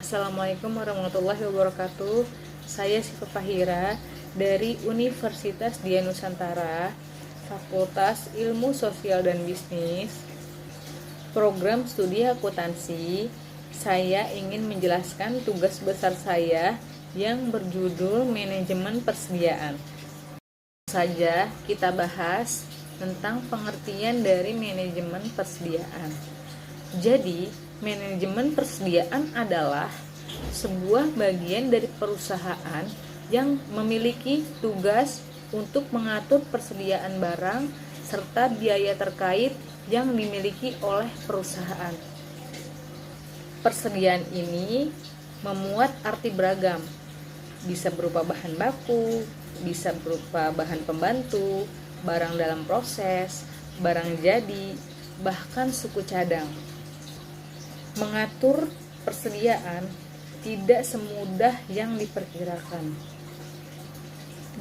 Assalamualaikum warahmatullahi wabarakatuh. Saya Siva Fahira dari Universitas Dian Nusantara, Fakultas Ilmu Sosial dan Bisnis, Program Studi Akuntansi. Saya ingin menjelaskan tugas besar saya yang berjudul Manajemen Persediaan. Saja kita bahas tentang pengertian dari manajemen persediaan. Jadi, manajemen persediaan adalah sebuah bagian dari perusahaan yang memiliki tugas untuk mengatur persediaan barang serta biaya terkait yang dimiliki oleh perusahaan. Persediaan ini memuat arti beragam, bisa berupa bahan baku, bisa berupa bahan pembantu, barang dalam proses, barang jadi, bahkan suku cadang. Mengatur persediaan tidak semudah yang diperkirakan.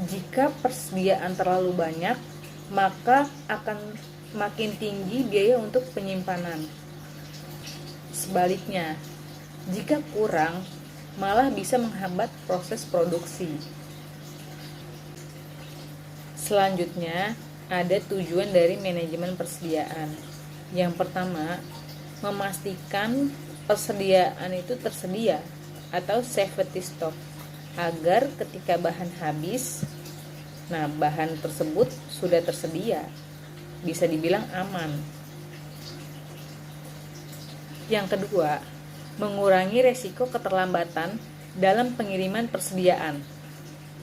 Jika persediaan terlalu banyak, maka akan makin tinggi biaya untuk penyimpanan. Sebaliknya, jika kurang, malah bisa menghambat proses produksi. Selanjutnya, ada tujuan dari manajemen persediaan. Yang pertama, memastikan persediaan itu tersedia atau safety stock agar ketika bahan habis, bahan tersebut sudah tersedia, bisa dibilang aman. Yang kedua, mengurangi resiko keterlambatan dalam pengiriman persediaan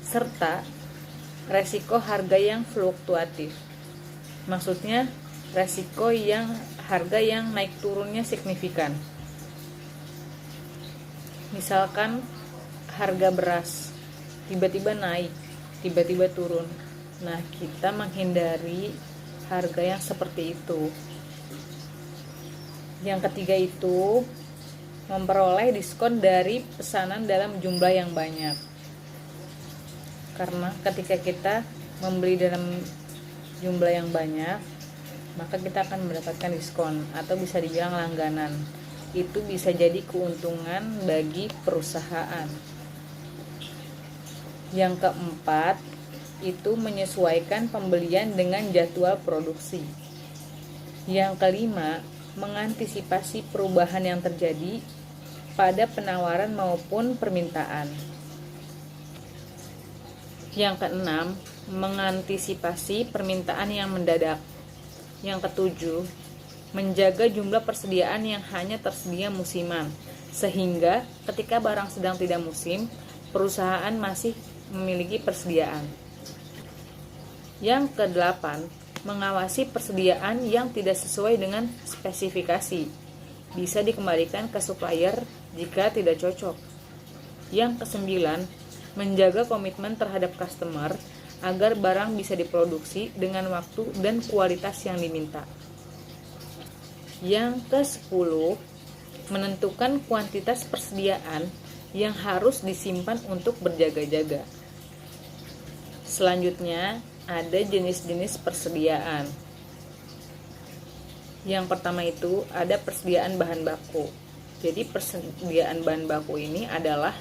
serta resiko harga yang fluktuatif. Maksudnya resiko harga yang naik turunnya signifikan. Misalkan harga beras tiba-tiba naik, tiba-tiba turun. Nah, kita menghindari harga yang seperti itu. Yang ketiga itu memperoleh diskon dari pesanan dalam jumlah yang banyak. Karena ketika kita membeli dalam jumlah yang banyak, maka kita akan mendapatkan diskon atau bisa dibilang langganan. Itu bisa jadi keuntungan bagi perusahaan. Yang keempat, itu menyesuaikan pembelian dengan jadwal produksi. Yang kelima, mengantisipasi perubahan yang terjadi pada penawaran maupun permintaan. Yang keenam, mengantisipasi permintaan yang mendadak. Yang ketujuh, menjaga jumlah persediaan yang hanya tersedia musiman, sehingga ketika barang sedang tidak musim, perusahaan masih memiliki persediaan. Yang kedelapan, mengawasi persediaan yang tidak sesuai dengan spesifikasi. Bisa dikembalikan ke supplier jika tidak cocok. Yang kesembilan, menjaga komitmen terhadap customer agar barang bisa diproduksi dengan waktu dan kualitas yang diminta. Yang ke-10, menentukan kuantitas persediaan yang harus disimpan untuk berjaga-jaga. Selanjutnya, ada jenis-jenis persediaan. Yang pertama itu ada persediaan bahan baku. Jadi persediaan bahan baku ini adalah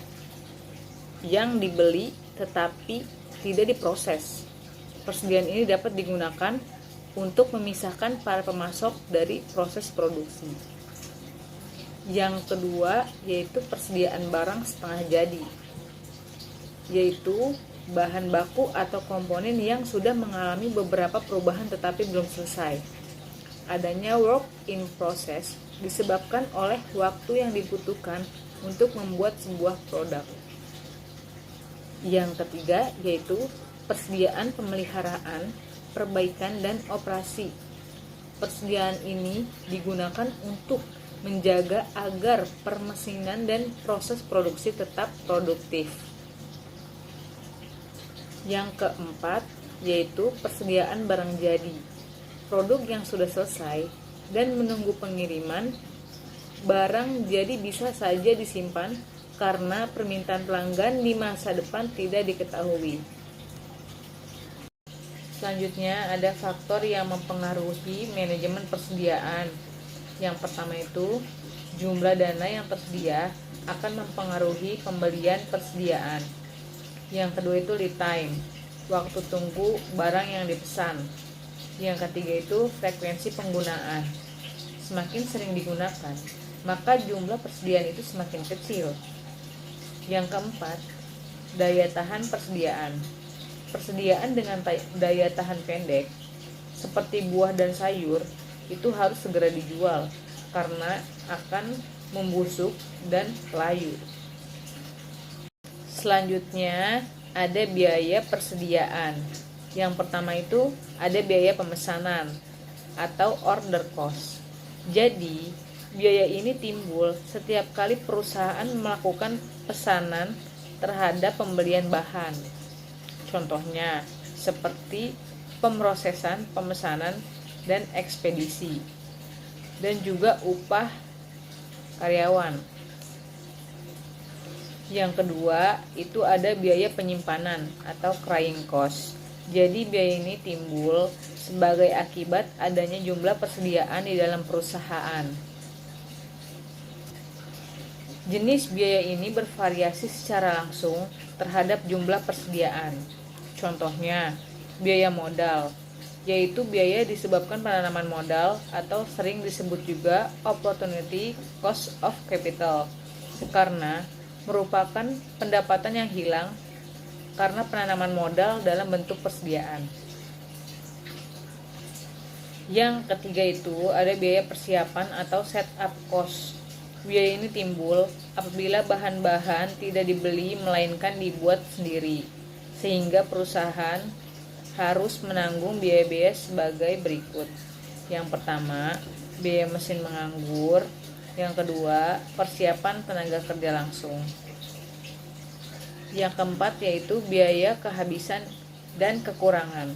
yang dibeli tetapi tidak diproses. Persediaan ini dapat digunakan untuk memisahkan para pemasok dari proses produksi. Yang kedua yaitu persediaan barang setengah jadi, yaitu bahan baku atau komponen yang sudah mengalami beberapa perubahan tetapi belum selesai. Adanya work in process disebabkan oleh waktu yang dibutuhkan untuk membuat sebuah produk. Yang ketiga yaitu persediaan pemeliharaan, perbaikan, dan operasi. Persediaan ini digunakan untuk menjaga agar permesinan dan proses produksi tetap produktif. Yang keempat yaitu persediaan barang jadi, produk yang sudah selesai dan menunggu pengiriman. Barang jadi bisa saja disimpan karena permintaan pelanggan di masa depan tidak diketahui. Selanjutnya ada faktor yang mempengaruhi manajemen persediaan. Yang pertama itu jumlah dana yang tersedia akan mempengaruhi pembelian persediaan. Yang kedua itu lead time, waktu tunggu barang yang dipesan. Yang ketiga itu frekuensi penggunaan. Semakin sering digunakan, maka jumlah persediaan itu semakin kecil. Yang keempat, daya tahan persediaan. Persediaan dengan daya tahan pendek, seperti buah dan sayur, itu harus segera dijual karena akan membusuk dan layu. Selanjutnya ada biaya persediaan. Yang pertama itu ada biaya pemesanan atau order cost. Jadi, biaya ini timbul setiap kali perusahaan melakukan pesanan terhadap pembelian bahan. Contohnya seperti pemrosesan, pemesanan, dan ekspedisi, dan juga upah karyawan. Yang kedua itu ada biaya penyimpanan atau carrying cost. Jadi biaya ini timbul sebagai akibat adanya jumlah persediaan di dalam perusahaan. Jenis biaya ini bervariasi secara langsung terhadap jumlah persediaan. Contohnya, biaya modal, yaitu biaya disebabkan penanaman modal atau sering disebut juga opportunity cost of capital, karena merupakan pendapatan yang hilang karena penanaman modal dalam bentuk persediaan. Yang ketiga itu ada biaya persiapan atau setup cost. Biaya ini timbul apabila bahan-bahan tidak dibeli melainkan dibuat sendiri, sehingga perusahaan harus menanggung biaya-biaya sebagai berikut. Yang pertama, biaya mesin menganggur. Yang kedua, persiapan tenaga kerja langsung. Yang keempat yaitu biaya kehabisan dan kekurangan.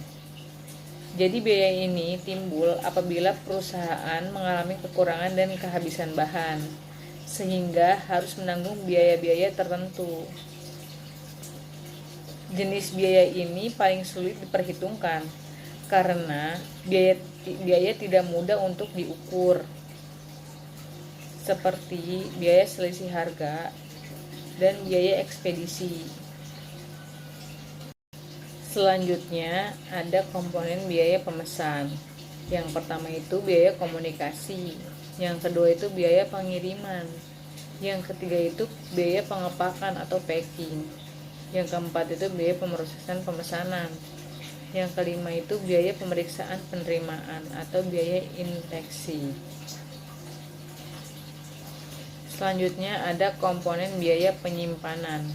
Jadi biaya ini timbul apabila perusahaan mengalami kekurangan dan kehabisan bahan, sehingga harus menanggung biaya-biaya tertentu. Jenis biaya ini paling sulit diperhitungkan karena biaya tidak mudah untuk diukur, seperti biaya selisih harga dan biaya ekspedisi. Selanjutnya ada komponen biaya pemesan. Yang pertama itu biaya komunikasi, yang kedua itu biaya pengiriman, yang ketiga itu biaya pengepakan atau packing, yang keempat itu biaya pemrosesan pemesanan, yang kelima itu biaya pemeriksaan penerimaan atau biaya inspeksi. Selanjutnya ada komponen biaya penyimpanan.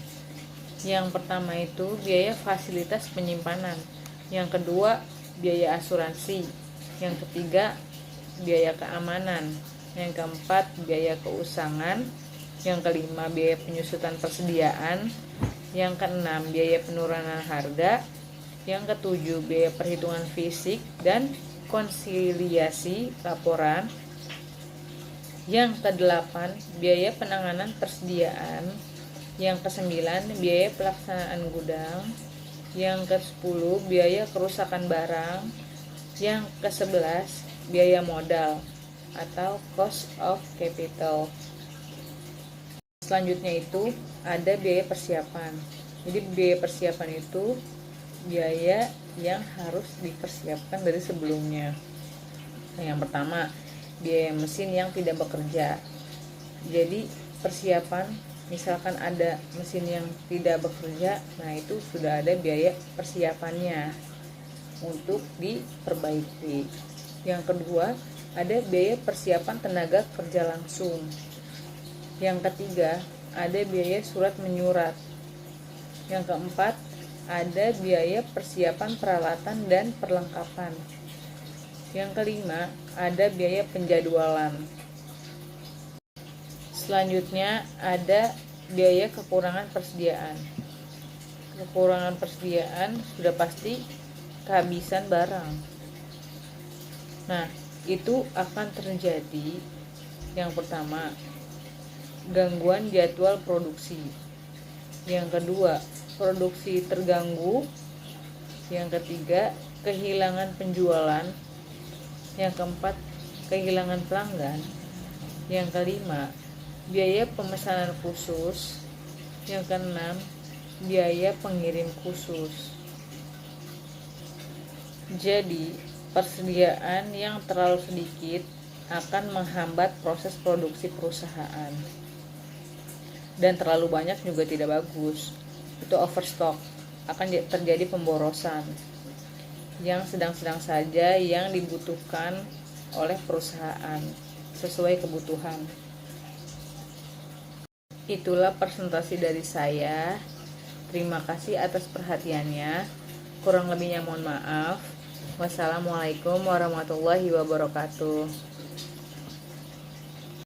Yang pertama itu biaya fasilitas penyimpanan, yang kedua biaya asuransi, yang ketiga biaya keamanan, yang keempat biaya keusangan, yang kelima biaya penyusutan persediaan, yang keenam biaya penurunan harga, yang ketujuh biaya perhitungan fisik dan konsiliasi laporan, yang kedelapan biaya penanganan persediaan, yang kesembilan biaya pelaksanaan gudang, yang ke-10 biaya kerusakan barang, yang ke-11 biaya modal atau cost of capital. Selanjutnya itu ada biaya persiapan. Jadi biaya persiapan itu biaya yang harus dipersiapkan dari sebelumnya. Nah, yang pertama biaya mesin yang tidak bekerja. Jadi persiapan, misalkan ada mesin yang tidak bekerja, nah itu sudah ada biaya persiapannya untuk diperbaiki. Yang kedua ada biaya persiapan tenaga kerja langsung. Yang ketiga ada biaya surat menyurat. Yang keempat ada biaya persiapan peralatan dan perlengkapan. Yang kelima ada biaya penjadwalan. Selanjutnya ada biaya kekurangan persediaan. Kekurangan persediaan sudah pasti kehabisan barang. Nah, itu akan terjadi yang pertama, gangguan jadwal produksi. Yang kedua, produksi terganggu. Yang ketiga, kehilangan penjualan. Yang keempat, kehilangan pelanggan. Yang kelima, biaya pemesanan khusus. Yang keenam, biaya pengirim khusus. Jadi, persediaan yang terlalu sedikit akan menghambat proses produksi perusahaan. Dan terlalu banyak juga tidak bagus. Itu overstock, akan terjadi pemborosan. Yang sedang-sedang saja yang dibutuhkan oleh perusahaan sesuai kebutuhan. Itulah presentasi dari saya. Terima kasih atas perhatiannya. Kurang lebihnya mohon maaf. Wassalamualaikum warahmatullahi wabarakatuh.